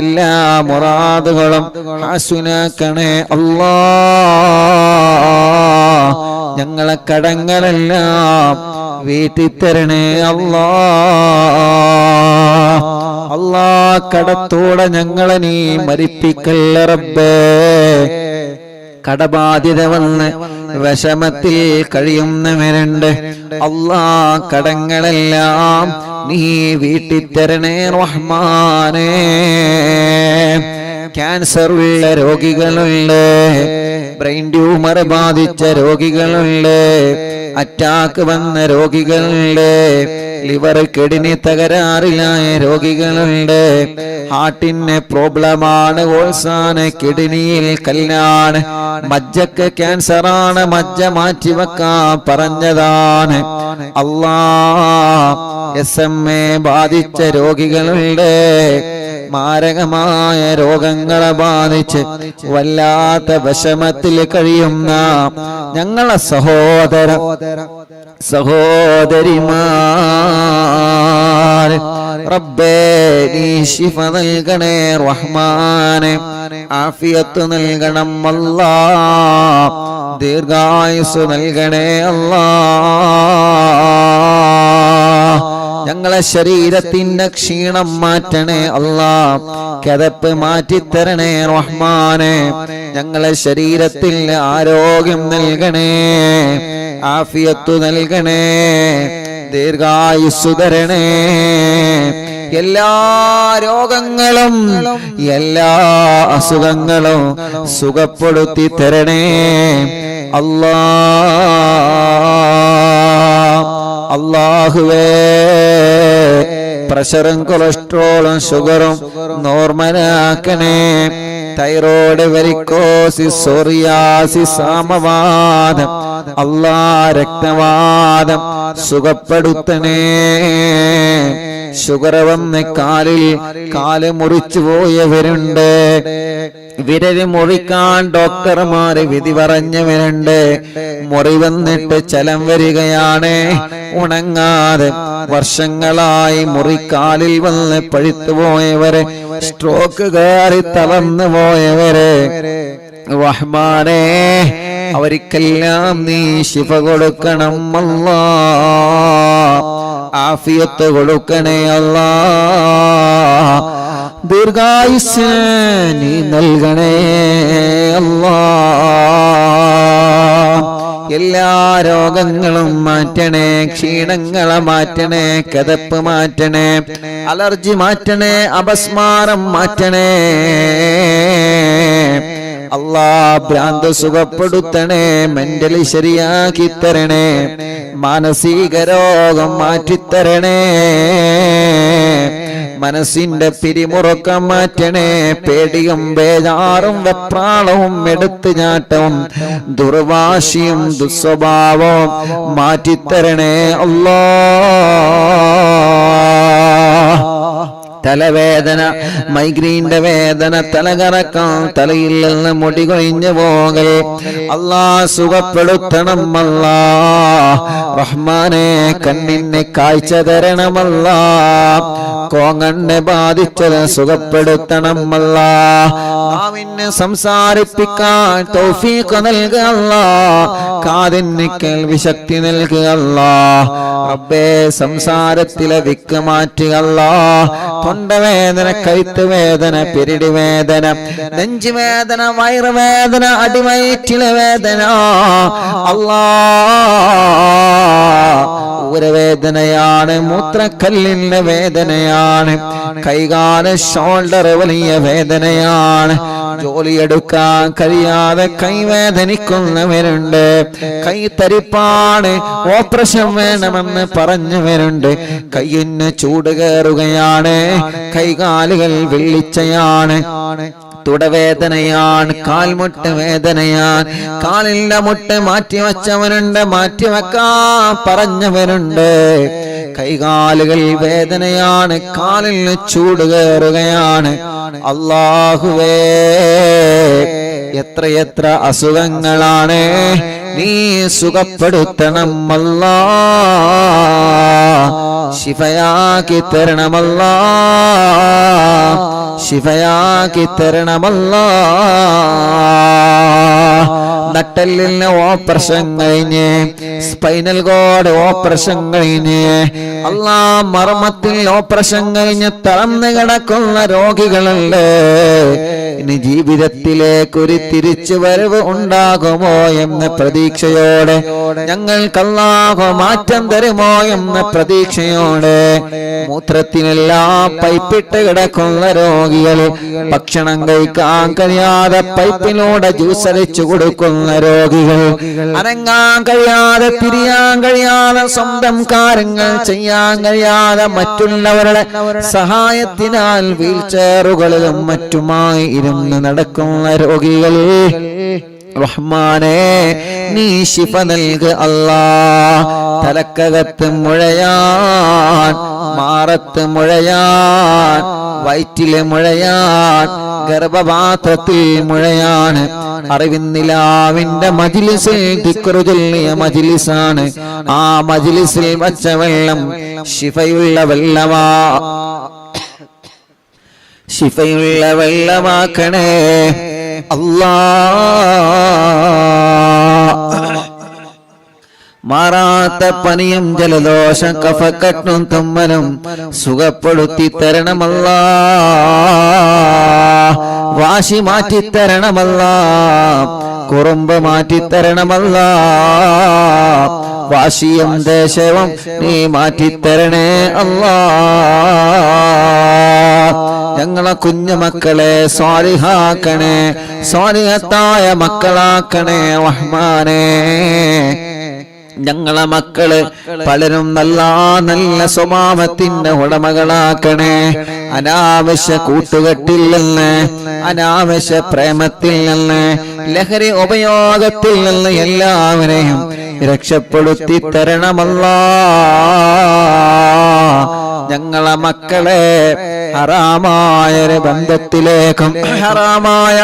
എല്ലാ മുറാദുകളും ഹാസുനാക്കണേ അല്ലാഹ് ഞങ്ങളെ കടങ്ങളെല്ലാം വീട്ടിത്തരണേ അല്ലാഹ് അല്ലാഹ് കടത്തോടെ ഞങ്ങളെ നീ മരിപ്പിക്കല്ല റബ്ബേ കടബാധ്യത വന്ന് വിഷമത്തിൽ കഴിയുന്നവരുണ്ട് അല്ലാഹ് കടങ്ങളെല്ലാം നീ വീട്ടിത്തരണേ റഹ്മാനേ ക്യാൻസർ ഉള്ള രോഗികളുണ്ട് ബ്രെയിൻ ട്യൂമർ ബാധിച്ച രോഗികളുണ്ട് അറ്റാക്ക് വന്ന രോഗികളുണ്ട് ലിവർ കിഡ്നി തകരാറിലായ രോഗികളുണ്ട്. ഹാർട്ടിന് പ്രോബ്ലമാണ്, ഓൾസാണ്, കിഡ്നിയിൽ കല്ലാണ്, മജ്ജക്ക് ക്യാൻസറാണ്, മജ്ജ മാറ്റിവെക്കാൻ പറഞ്ഞതാണ്. SMA ബാധിച്ച രോഗികളുണ്ട്. മാരകമായ രോഗങ്ങളെ ബാധിച്ച് വല്ലാത്ത വിഷമത്തിൽ കഴിയുന്ന ഞങ്ങളെ സഹോദരിമാർ, റബ്ബേ നീ ശിഫ നൽകണേ റഹ്മാനെ, ആഫിയത്ത് നൽകണം അല്ലാ, ദീർഘായുസ് നൽകണേ അല്ലാ. ഞങ്ങളെ ശരീരത്തിന്റെ ക്ഷീണം മാറ്റണേ അല്ലാ, കിതപ്പ് മാറ്റിത്തരണേ റഹ്മാനെ, ഞങ്ങളെ ശരീരത്തിൽ ആരോഗ്യം നൽകണേ, ആഫിയത്ത് നൽകണേ, ദീർഘായുസ്സു തരണേ. എല്ലാ രോഗങ്ങളും എല്ലാ അസുഖങ്ങളും സുഖപ്പെടുത്തി തരണേ അല്ലാ. അല്ലാഹുവേ, പ്രഷറും കൊളസ്ട്രോളും ഷുഗറും നോർമലാക്കണേ. തൈറോയ്ഡ്, വെരിക്കോസിസ്, സോറിയാസിസ്, ആമവാദം, അല്ലാ രക്തവാദം സുഖപ്പെടുത്തണേ. ഷുഗർ വന്ന് കാല് മുറിച്ചു പോയവരുണ്ട്, വിരല് മുറിക്കാൻ ഡോക്ടർമാര് വിധി പറഞ്ഞവരുണ്ട്. മുറി വന്നിട്ട് ചലം വരികയാണ്, ഉണങ്ങാതെ വർഷങ്ങളായി മുറിക്കാലിൽ വന്ന് പഴുത്തു പോയവരെ, സ്ട്രോക്ക് കയറി തളർന്നു പോയവരെ, റഹ്മാനേ അവർക്കെല്ലാം നീ ശിഫ കൊടുക്കണം അല്ലാ, ആഫിയത്ത് കൊടുക്കണേ അല്ലാ, ദീർഘായുസ്സ് നീ നൽകണേ അല്ലാ. എല്ലാ രോഗങ്ങളും മാറ്റണേ, ക്ഷീണങ്ങളെ മാറ്റണേ, കിതപ്പ് മാറ്റണേ, അലർജി മാറ്റണേ, അപസ്മാരം മാറ്റണേ അല്ലാ. ഭ്രാന്ത് സുഖപ്പെടുത്തണേ, മെന്റലി ശരിയാക്കി തരണേ, മാനസിക രോഗം മാറ്റിത്തരണേ, മനസ്സിന്റെ പിരിമുറുക്കം മാറ്റണേ, പേടിയും ബേജാറും വെപ്രാളവും എടുത്തുചാട്ടവും ദുർവാശിയും ദുസ്വഭാവവും മാറ്റിത്തരണേ അല്ലാ. തലവേദന, മൈഗ്രീന്റെ വേദന, തലകറക്കം, തലയിൽ നിന്ന് മുടി കൊഴിഞ്ഞു പോകൽ അല്ലാ സുഖപ്പെടുത്തണം അല്ലാ. റഹ്മാനെ കണ്ണിന് കാഴ്ച തരണമല്ലാ, കോങ്ങണ്ണെ ബാധിച്ചത് സുഖപ്പെടുത്തണം അല്ലാ. നാവിന് സംസാരിപ്പിക്കാൻ തൗഫീഖ് നൽകുക അല്ലാ, കാതിന് കേൾവി ശക്തി നൽകുക അല്ലാ. റബ്ബേ സംസാരത്തിലെ വിക്ക് മാറ്റുക അല്ലാ. തൊണ്ടവേദന, കഴുത്ത് വേദന, പെരിടി വേദന, നെഞ്ചുവേദന, വയറുവേദന, അടിവയറ്റിലെ വേദന അല്ലാ, ഊരവേദനയാണ്, മൂത്രക്കല്ലിന്റെ വേദനയാണ്, കൈകാല് ഷോൾഡർ വലിയ വേദനയാണ്, ജോലിയെടുക്കാൻ കഴിയാതെ കൈവേദനിക്കുന്നവരുണ്ട്, കൈ തരിപ്പാണ്, ഓപ്പറേഷൻ വേണമെന്ന് പറഞ്ഞവരുണ്ട്, കയ്യിന് ചൂട് കയറുകയാണ്, കൈകാലുകൾ വെള്ളിച്ചയാണ്, തുടവേദനയാണ്, കാൽമുട്ട് വേദനയാണ്, കാലിന്റെ മുട്ട് മാറ്റിവെച്ചവനുണ്ട്, മാറ്റിവെക്കാൻ പറഞ്ഞവരുണ്ട്, കൈകാലുകൾ വേദനയാണ്, കാലിന് ചൂട് കയറുകയാണ്. അല്ലാഹുവേ, എത്രയെത്ര അസുഖങ്ങളാണ്, നീ സുഖപ്പെടുത്തണം അല്ലാ, ശിഫയാക്കി തരണമല്ലാ, ശിഫയാക്കി തരണമല്ലാ. നട്ടെല്ലിന് ഓപ്പറേഷൻ കഴിഞ്ഞ്, സ്പൈനൽ കോഡ് ഓപ്പറേഷൻ കഴിഞ്ഞ്, അല്ലാ മർമ്മത്തിൽ ഓപ്പറേഷൻ കഴിഞ്ഞ് തളർന്നു കിടക്കുന്ന രോഗികളുണ്ട്. ഇനി ജീവിതത്തിലേക്കൊരു തിരിച്ചു വരവ് ഉണ്ടാകുമോ എന്ന പ്രതീക്ഷയോടെ, ഞങ്ങൾക്ക് അല്ലാഹു മാറ്റം തരുമോ എന്ന പ്രതീക്ഷയോടെ, മൂത്രത്തിനെല്ലാം പൈപ്പിട്ട് കിടക്കുന്ന രോഗികൾ, ഭക്ഷണം കഴിക്കാൻ കഴിയാതെ പൈപ്പിലൂടെ ജ്യൂസ് അടിച്ചു കൊടുക്കുന്ന കൊടുക്കുന്ന രോഗികൾ, അനങ്ങാൻ കഴിയാതെ തിരിയാൻ കഴിയാതെ സ്വന്തം കാര്യങ്ങൾ ചെയ്യാൻ കഴിയാതെ മറ്റുള്ളവരുടെ സഹായത്തിനാൽ വീൽചെയറുകളിലും മറ്റുമായി ഇരുന്ന് നടക്കുന്ന രോഗികൾ, റഹ്മാനേ നീ ശിഫ നൽക അല്ലാഹ്. തലക്കകത്ത് മുഴയാൻ, മാറത്ത് മുഴയാൻ, വയറ്റിലെ മുഴയാൻ, ഗർഭപാത്രത്തിൽ മുഴയാണ്. അറിവിന്നിലാവിന്റെ മജ്ലിസിൽ ദിക്റ് ചൊല്ലിയ മജ്ലിസാണ്. ആ മജ്ലിസിൽ വച്ച വെള്ളം ശിഫയുള്ള വെള്ളമാ, ശിഫയുള്ള വെള്ളമാക്കണേ അല്ലാഹ്. മാറാത്ത പനിയും ജലദോഷം കഫക്കെട്ടും തുമ്മലും സുഖപ്പെടുത്തി തരണമല്ലാഹ്. വാശി മാറ്റിത്തരണമല്ലാഹ്. കുറുമ്പ് മാറ്റിത്തരണമല്ലാഹ്. വാശിയും ദേശവും നീ മാറ്റിത്തരണേ അല്ലാഹ്. ഞങ്ങളെ കുഞ്ഞുമക്കളെ സ്വാലിഹാക്കണേ, സ്വാലിഹത്തായ മക്കളാക്കണേ റഹ്മാനേ. ഞങ്ങളെ മക്കള് പലരും നല്ല നല്ല സ്വഭാവത്തിന്റെ ഉടമകളാക്കണേ. അനാവശ്യ കൂട്ടുകെട്ടിൽ നിന്ന്, അനാവശ്യ പ്രേമത്തിൽ നിന്ന്, ലഹരി ഉപയോഗത്തിൽ നിന്ന് എല്ലാവരെയും രക്ഷപ്പെടുത്തി തരണമല്ലാഹ്. ഞങ്ങളെ മക്കളെ ഹറാമായ ഒരു ബന്ധത്തിലേക്കും, ഹറാമായ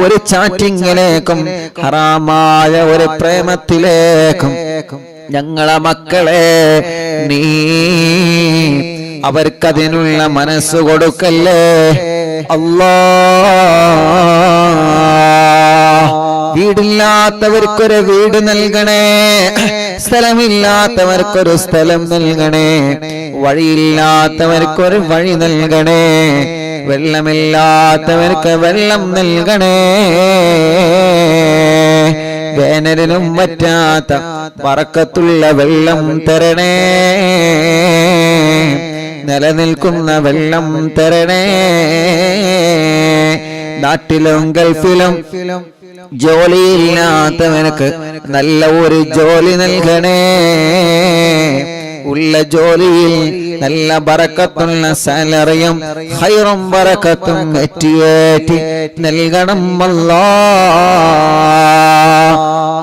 ഒരു ചാറ്റിങ്ങിലേക്കും, ഹറാമായ ഒരു പ്രേമത്തിലേക്കും ഞങ്ങളെ മക്കളെ നീ അവർക്കതിനുള്ള മനസ്സ് കൊടുക്കല്ലേ അല്ലാഹ്. വീടില്ലാത്തവർക്കൊരു വീട് നൽകണേ, സ്ഥലമില്ലാത്തവർക്കൊരു സ്ഥലം നൽകണേ, വഴിയില്ലാത്തവർക്കൊരു വഴി നൽകണേ, വെള്ളമില്ലാത്തവർക്ക് വെള്ളം നൽകണേ. വേനലിനും പറ്റാത്ത ബറക്കത്തുള്ള വെള്ളം തരണേ, നിലനിൽക്കുന്ന വെള്ളം തരണേ. നാട്ടിലും ഗൾഫിലും ജോലിയില്ലാത്തവനക്ക് നല്ല ഒരു ജോലി നൽകണേ. ഉള്ള ജോലിയിൽ നല്ല ബറക്കത്തുള്ള സാലറിയും ഖൈറും ബറക്കത്തും ഏറ്റി നൽകണം അല്ലാഹ്.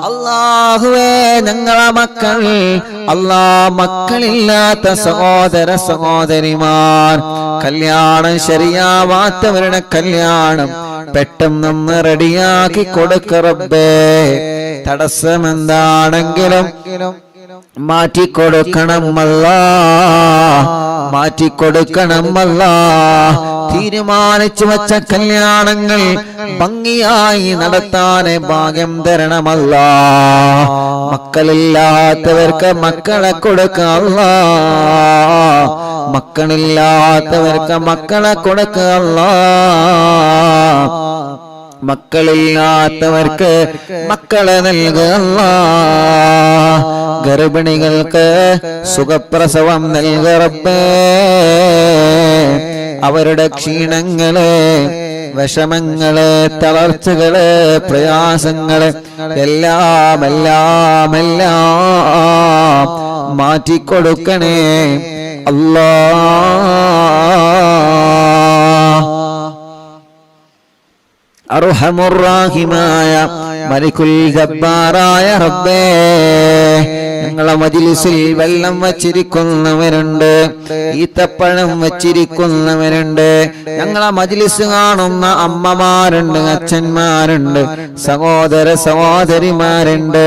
അല്ലാഹുവേ ഞങ്ങളെ മക്കൾ, മക്കളില്ലാത്ത സഹോദര സഹോദരിമാർ, കല്യാണം ശരിയാവാത്തവരുടെ കല്യാണം പെട്ടെന്ന് റെഡിയാക്കി കൊടുക്ക റബ്ബേ. തടസ്സമെന്താണെങ്കിലും മാറ്റിക്കൊടുക്കണം അല്ലാഹ്, മാറ്റിക്കൊടുക്കണം അല്ലാഹ്. തീരുമാനിച്ചു വച്ച കല്യാണങ്ങൾ ഭംഗിയായി നടത്താനേ ഭാഗ്യം തരണമല്ലാഹ്. മക്കളില്ലാത്തവർക്ക് മക്കളെ കൊടുക്ക അല്ലാഹ്, മക്കളില്ലാത്തവർക്ക് മക്കളെ കൊടുക്ക അല്ലാഹ്. മക്കളില്ലാത്തവർക്ക് മക്കളെ നൽകുക അല്ലാഹ്. ഗർഭിണികൾക്ക് സുഖപ്രസവം നൽകുക റബ്ബേ. അവരുടെ ക്ഷീണങ്ങള്, വിഷമങ്ങള്, തളർച്ചകള്, പ്രയാസങ്ങള് എല്ലാം എല്ലാം എല്ലാം മാറ്റിക്കൊടുക്കണേ അല്ലാഹ്. അർഹമുർ-റഹീമായ മലിക്കുൽ ജബ്ബാറായ റബ്ബേ, ഞങ്ങളെ മജ്ലിസിൽ വെള്ളം വച്ചിരിക്കുന്നവരുണ്ട്, ഈത്തപ്പഴം വച്ചിരിക്കുന്നവരുണ്ട്, ഞങ്ങളെ മജ്ലിസ് കാണുന്ന അമ്മമാരുണ്ട്, അച്ഛന്മാരുണ്ട്, സഹോദര സഹോദരിമാരുണ്ട്,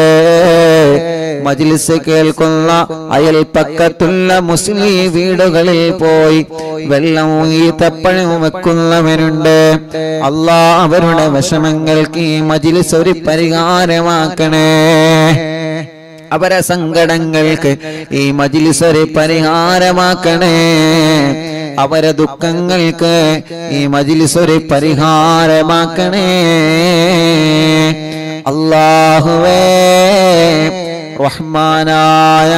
മജ്ലിസ് കേൾക്കുന്ന അയൽപക്കത്തുള്ള മുസ്ലിം വീടുകളിൽ പോയി വെള്ളവും ഈത്തപ്പഴം വെക്കുന്നവരുണ്ട്. അല്ലാഹ് അവരുടെ വിഷമങ്ങൾക്ക് ഈ മജ്ലിസ് ഒരു പരിഹാരമാക്കണേ. അവരെ സങ്കടങ്ങൾക്ക് ഈ മജ്ലിസ് ഒരു പരിഹാരമാക്കണേ. അവരെ ദുഃഖങ്ങൾക്ക് ഈ മജ്ലിസ് ഒരു പരിഹാരമാക്കണേ. അല്ലാഹുവേ, റഹ്മാനായ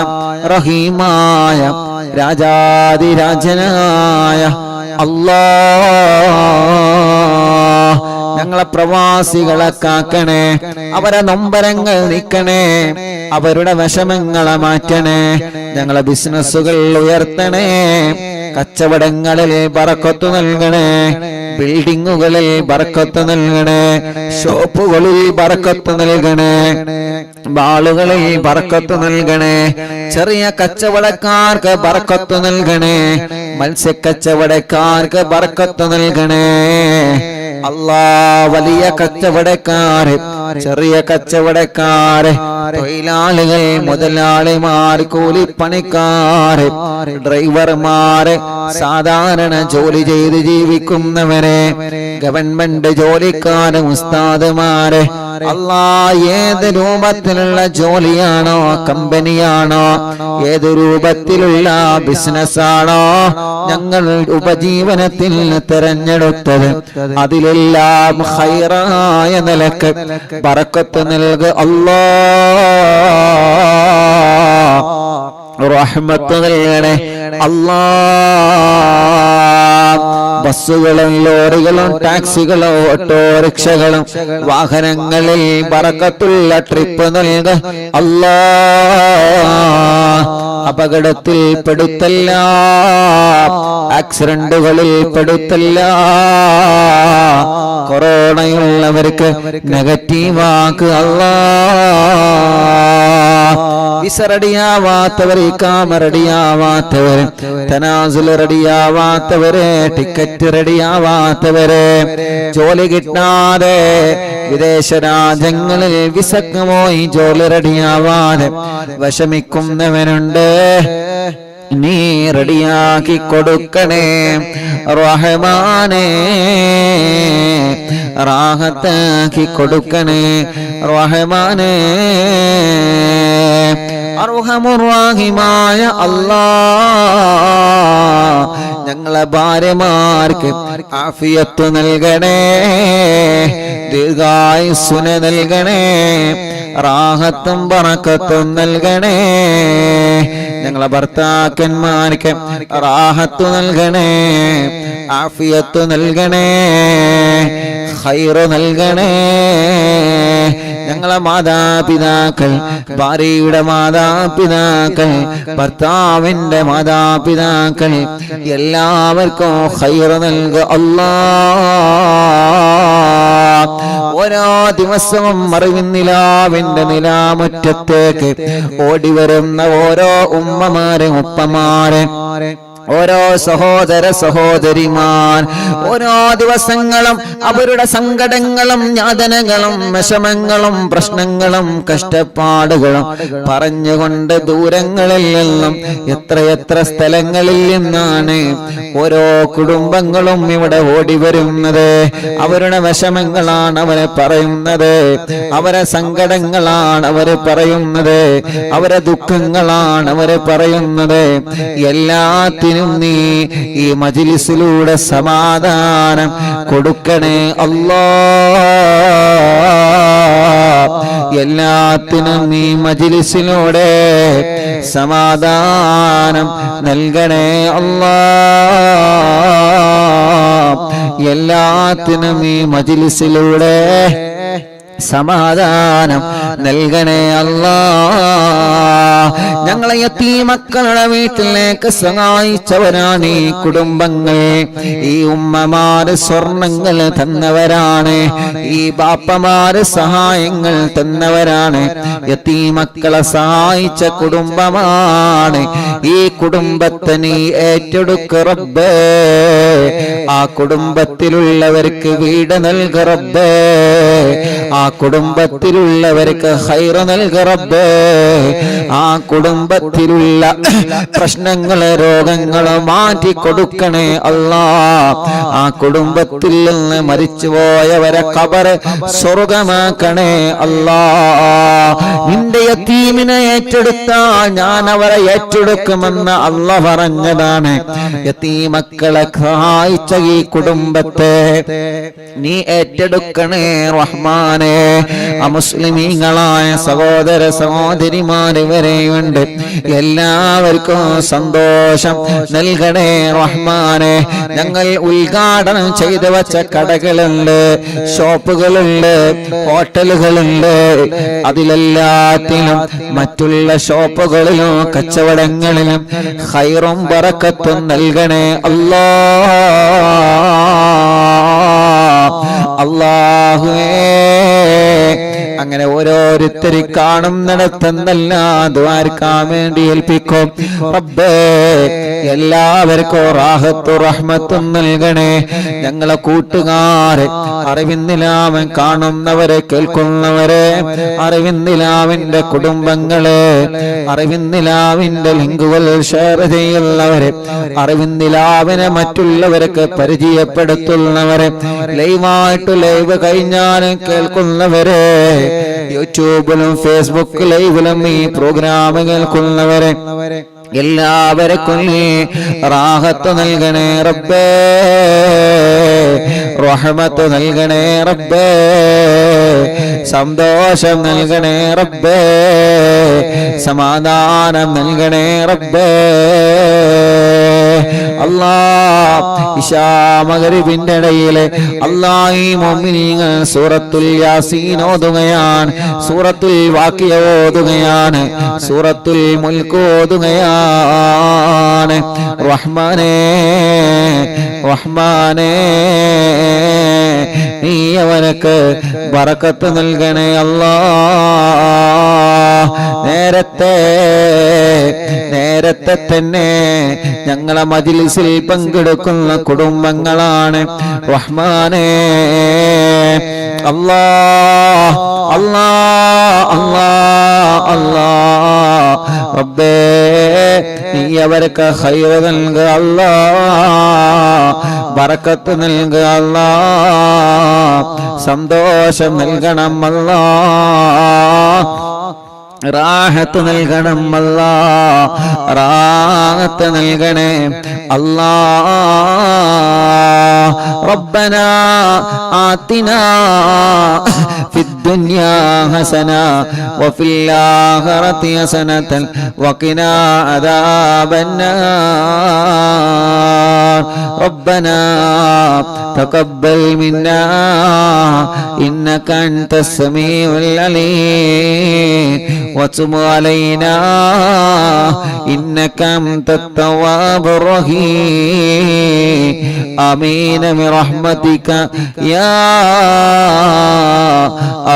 റഹീമായ രാജാതിരാജനായ അല്ലാഹ്, ഞങ്ങളെ പ്രവാസികളെ കാക്കണേ, അവരെ നൊമ്പരങ്ങൾ നീക്കണേ, അവരുടെ വിഷമങ്ങളെ മാറ്റണേ, ഞങ്ങളെ ബിസിനസ്സുകൾ ഉയർത്തണേ, കച്ചവടങ്ങളിൽ ബറക്കത്ത് നൽകണേ, ബിൽഡിങ്ങുകളിൽ ബറക്കത്ത് നൽകണേ, ഷോപ്പുകളിൽ ബറക്കത്ത് നൽകണേ, ബാളുകളിൽ ബറക്കത്ത് നൽകണേ, ചെറിയ കച്ചവടക്കാർക്ക് ബറക്കത്ത് നൽകണേ, മത്സ്യക്കച്ചവടക്കാർക്ക് ബറക്കത്ത് നൽകണേ. അല്ലാ, വലിയ കച്ചവടക്കാര്, ചെറിയ കച്ചവടക്കാര്, തൊഴിലാളികൾ, മുതലാളിമാർ, കൂലിപ്പണിക്കാര്, ഡ്രൈവർമാര്, സാധാരണ ജോലി ചെയ്ത് ജീവിക്കുന്നവരെ, ഗവൺമെന്റ് ജോലിക്കാര്, ഉസ്താദുമാര്, അല്ലാ, ഏത് രൂപത്തിലുള്ള ജോലിയാണോ, കമ്പനിയാണോ, ഏത് രൂപത്തിലുള്ള ബിസിനസ്സാണോ ഞങ്ങൾ ഉപജീവനത്തിൽ തിരഞ്ഞെടുത്തത്, അതിലെല്ലാം ഖൈറായ നിലക്ക് ബറക്കത്ത് നൽകുക അല്ലാ, റഹ്മത്ത് നൽകണേ അല്ലാ. ബസ്സുകളും ലോറികളും ടാക്സികളും ഓട്ടോറിക്ഷകളും വാഹനങ്ങളിൽ ബറക്കത്തുള്ള ട്രിപ്പ് നൽകുക അല്ലാ. അപകടത്തിൽ പെടുത്തല്ല, ആക്സിഡന്റുകളിൽ പെടുത്തല്ല, കൊറോണയുള്ളവർക്ക് നെഗറ്റീവാക്കുക അല്ലാ. വിസ റെഡിയാവാത്തവർ, ഇഖാമ റെഡിയാവാത്തവർ, തനാസുൽ റെഡിയാവാത്തവരെ, ടിക്കറ്റ് റെഡിയാവാത്തവരെ, ജോലി കിട്ടാതെ വിദേശ രാജ്യങ്ങളിൽ വിസക്ക് പോയി ജോലി റെഡിയാവാതെ വിഷമിക്കുന്നവനുണ്ട്, നീ റെഡിയാക്കി കൊടുക്കണേ റഹ്മാനേ, റാഹത്താക്കി കൊടുക്കണേ റഹ്മാനേ. അർഹമുർ-റഹീമായ അല്ലാഹ്, ഞങ്ങളെ ഭാര്യമാർക്ക് ആഫിയത്ത് നൽകണേ, ദീർഘായുസ്സ് നൽകണേ, റാഹത്തും ബറക്കത്തും നൽകണേ. ഞങ്ങളെ ഭർത്താക്കന്മാർക്ക് റാഹത്ത് നൽകണേ, ആഫിയത്ത് നൽകണേ, ഖൈർ നൽകണേ. ഞങ്ങളെ മാതാപിതാക്കൾ, ഭാര്യയുടെ മാതാപിതാക്കൾ, ഭർത്താവിന്റെ മാതാപിതാക്കൾ, എല്ലാവർക്കും ഖൈർ നൽകുക അല്ലാഹ്. ഓരോ ദിവസവും അറിവിന്നിലാവിന്റെ നിലാമുറ്റത്തേക്ക് ഓടി വരുന്ന ഓരോ ഉമ്മമാരെ, ഉപ്പമാരെ, ഓരോ സഹോദര സഹോദരിമാർ, ഓരോ ദിവസങ്ങളും അവരുടെ സങ്കടങ്ങളും യാതനകളും വിഷമങ്ങളും പ്രശ്നങ്ങളും കഷ്ടപ്പാടുകളും പറഞ്ഞുകൊണ്ട് ദൂരങ്ങളിൽ നിന്നും എത്രയെത്ര സ്ഥലങ്ങളിൽ നിന്നാണ് ഓരോ കുടുംബങ്ങളും ഇവിടെ ഓടി വരുന്നത്. അവരുടെ വിഷമങ്ങളാണ് അവരെ പറയുന്നത്, അവരെ സങ്കടങ്ങളാണ് അവര് പറയുന്നത്, അവരെ ദുഃഖങ്ങളാണ് അവര് പറയുന്നത്. എല്ലാത്തിനും നീ ഈ മജ്‌ലിസിലൂടെ സമാധാനം കൊടുക്കണേ അല്ലാഹ്. എല്ലാത്തിനും നീ മജ്‌ലിസിലൂടെ സമാധാനം നൽകണേ അല്ലാഹ്. എല്ലാത്തിനും ഈ മജ്‌ലിസിലൂടെ സമാധാനം നൽകണേ അല്ലാഹ്. ഞങ്ങളെ യതീമക്കളുടെ വീട്ടിലേക്ക് സഹായിച്ചവരാണ് ഈ കുടുംബങ്ങൾ. ഈ ഉമ്മമാര് സ്വർണങ്ങൾ തന്നവരാണ്, ഈ ബാപ്പമാര് സഹായങ്ങൾ തന്നവരാണ്. യതീമക്കളെ സഹായിച്ച കുടുംബമാണ്. ഈ കുടുംബത്തെ നീ ഏറ്റെടുക്ക് റബ്ബേ. ആ കുടുംബത്തിലുള്ളവർക്ക് വീട് നൽക റബ്ബേ. ആ കുടുംബത്തിലുള്ളവർക്ക് ഖൈർ നൽക റബ്ബേ. ആ കുടുംബത്തിലുള്ള പ്രശ്നങ്ങള് രോഗങ്ങള് മാറ്റി കൊടുക്കണേ അല്ലാഹ്. ആ കുടുംബത്തിൽ നിന്ന് മരിച്ചുപോയവരെ ഖബർ സ്വർഗമാക്കണേ അല്ലാഹ്. നിന്റെ യതീമിനെ ഏറ്റെടുത്താൽ ഞാൻ അവരെ ഏറ്റെടുക്കുമെന്ന് അല്ലാഹ് പറഞ്ഞതാണ്. യതീമക്കളെ സഹായിച്ച ഈ കുടുംബത്തെ നീ ഏറ്റെടുക്കണേ റഹ്മാനേ. അമുസ്ലിമീങ്ങൾ കുഞ്ഞുങ്ങളായ സഹോദര സഹോദരിമാർ വരെയുണ്ട്. എല്ലാവർക്കും സന്തോഷം നൽകണേ റഹ്മാനെ. ഞങ്ങൾ ഉദ്ഘാടനം ചെയ്തു വച്ച കടകളുണ്ട്, ഷോപ്പുകളുണ്ട്, ഹോട്ടലുകളുണ്ട്. അതിലെല്ലാത്തിലും മറ്റുള്ള ഷോപ്പുകളിലും കച്ചവടങ്ങളിലും ഖൈറും ബറക്കത്തും നൽകണേ അല്ലാഹുവേ. അങ്ങനെ ഓരോരുത്തരെ കാണുന്നിടത്തെന്നെല്ലാം ദ്വാരക്കാൻ വേണ്ടി ഏൽപ്പിക്കും റബ്ബേ. എല്ലാവർക്കും റാഹത്തും റഹ്മത്തും നൽകണേ. ഞങ്ങളെ കൂട്ടുകാരെ, അറിവിന്ദിലാവൻ കാണുന്നവരെ, കേൾക്കുന്നവരെ, അറിവിന്ദിലാവിന്റെ കുടുംബങ്ങളെ, അറിവിന്ദിലാവിന്റെ ലിങ്കുകൾ ഷെയർ ചെയ്യുന്നവരെ, അറിവിന്ദിലാവിനെ മറ്റുള്ളവർക്ക് പരിചയപ്പെടുത്തുന്നവരെ, ലൈവായിട്ട് ലൈവ് കഴിഞ്ഞാലും കേൾക്കുന്നവരെ, യൂട്യൂബിലും ഫേസ്ബുക്ക് ലൈവിലും ഈ പ്രോഗ്രാം കേൾക്കുന്നവരെ, എല്ലാവർക്കും റാഹത്ത് നൽകണേ റബ്ബേ, റഹ്മത്ത് നൽകണേ റബ്ബേ, സന്തോഷം നൽകണേ റബ്ബേ, സമാധാനം നൽകണേ റബ്ബേ. ഇശാ മഗ്രിബിന്റെ ഇടയിൽ ഈ മുഅ്മിനീങ്ങൾ സൂറത്തുൽ യാസീൻ ഓതുകയാണ്, സൂറത്തുൽ വാഖിയ ഓതുകയാണ്, സൂറത്തുൽ മുൽക്ക് ഓതുകയാണ്. റഹ്മാനേ റഹ്മാനേ, നീ അവനക്ക് ബറക്കത്ത് നൽകണേ നേരത്തെ തന്നെ ഞങ്ങളെ മജ്‌ലിസിൽ പങ്കെടുക്കുന്ന കുടുംബങ്ങളാണ് റഹ്മാനേ. അല്ലാഹ് അല്ലാഹ് അല്ലാഹ് അല്ലാഹ് റബ്ബേ, നീ അവർക്ക് ഖൈർ നൽകുക അല്ലാഹ്, ബറക്കത്ത് നൽകുക അല്ലാഹ്, സന്തോഷം നൽകണം അല്ലാഹ്, റാഹത്ത് നൽകണം അല്ലാഹ്, റാഹത്ത് നൽകണേ അല്ലാഹ്. റബ്ബനാ ആതിനാ ഫിദ്ദുനിയാ ഹസന വഫിൽ ആഖിറതി ഹസനതൻ വഖിനാ അദാബന്നാർ. റബ്ബനാ തഖബ്ബൽ മിന്നാ ഇന്നക അൻതസ് സമീഉൽ അലീം وتب علينا إنك أنت التواب الرحيم. آمين برحمتك يا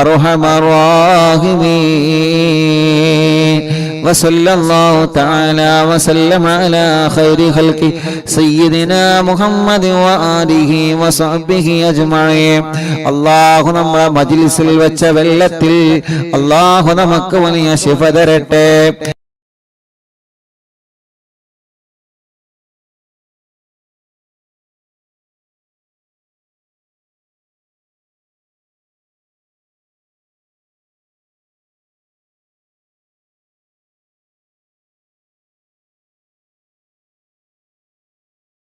أرحم الراحمين. وصلى الله تعالى وسلم على خير خلق سيدنا محمد وآله وصحبه أجمعين. അല്ലാഹു നമ്മുടെ മജ്‌ലിസിൽ വെച്ച വെള്ളത്തിൽ അല്ലാഹു നമുക്ക് വലിയ ശിഫ തരട്ടെ.